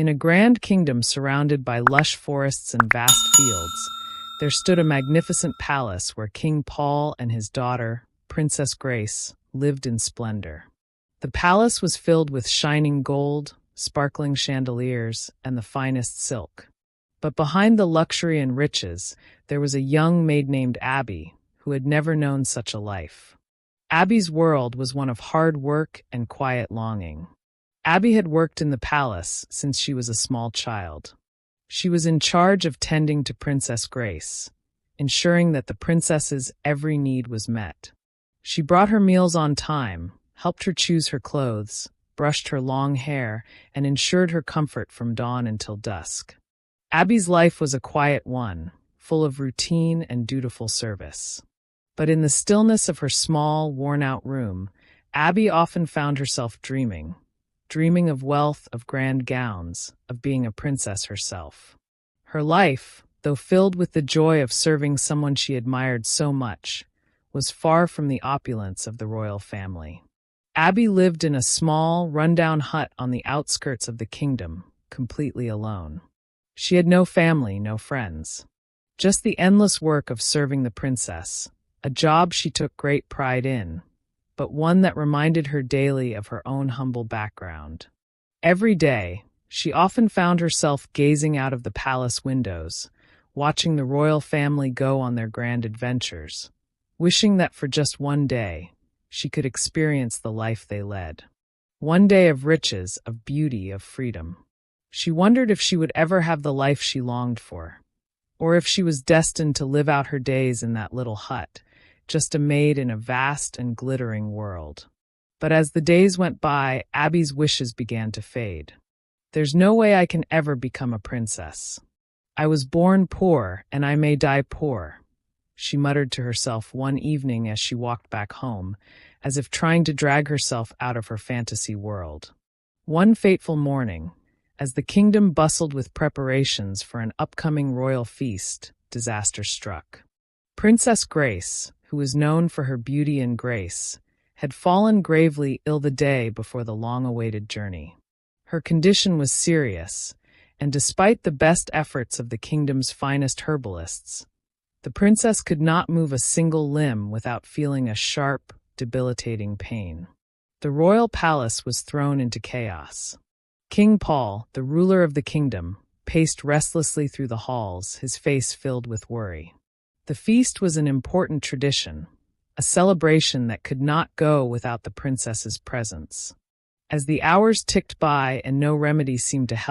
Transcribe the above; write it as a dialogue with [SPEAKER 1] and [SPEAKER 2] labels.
[SPEAKER 1] In a grand kingdom surrounded by lush forests and vast fields, there stood a magnificent palace where King Paul and his daughter, Princess Grace, lived in splendor. The palace was filled with shining gold, sparkling chandeliers, and the finest silk. But behind the luxury and riches, there was a young maid named Abby, who had never known such a life. Abby's world was one of hard work and quiet longing. Abby had worked in the palace since she was a small child. She was in charge of tending to Princess Grace, ensuring that the princess's every need was met. She brought her meals on time, helped her choose her clothes, brushed her long hair, and ensured her comfort from dawn until dusk. Abby's life was a quiet one, full of routine and dutiful service. But in the stillness of her small, worn-out room, Abby often found herself dreaming of wealth, of grand gowns, of being a princess herself. Her life, though filled with the joy of serving someone she admired so much, was far from the opulence of the royal family. Abby lived in a small, run-down hut on the outskirts of the kingdom, completely alone. She had no family, no friends. Just the endless work of serving the princess, a job she took great pride in, but one that reminded her daily of her own humble background. Every day, she often found herself gazing out of the palace windows, watching the royal family go on their grand adventures, wishing that for just one day, she could experience the life they led. One day of riches, of beauty, of freedom. She wondered if she would ever have the life she longed for, or if she was destined to live out her days in that little hut, just a maid in a vast and glittering world. But as the days went by, Abby's wishes began to fade. "There's no way I can ever become a princess. I was born poor, and I may die poor," she muttered to herself one evening as she walked back home, as if trying to drag herself out of her fantasy world. One fateful morning, as the kingdom bustled with preparations for an upcoming royal feast, disaster struck. Princess Grace, who was known for her beauty and grace, had fallen gravely ill the day before the long-awaited journey. Her condition was serious, and despite the best efforts of the kingdom's finest herbalists, the princess could not move a single limb without feeling a sharp, debilitating pain. The royal palace was thrown into chaos. King Paul, the ruler of the kingdom, paced restlessly through the halls, his face filled with worry. The feast was an important tradition, a celebration that could not go without the princess's presence. As the hours ticked by and no remedy seemed to help,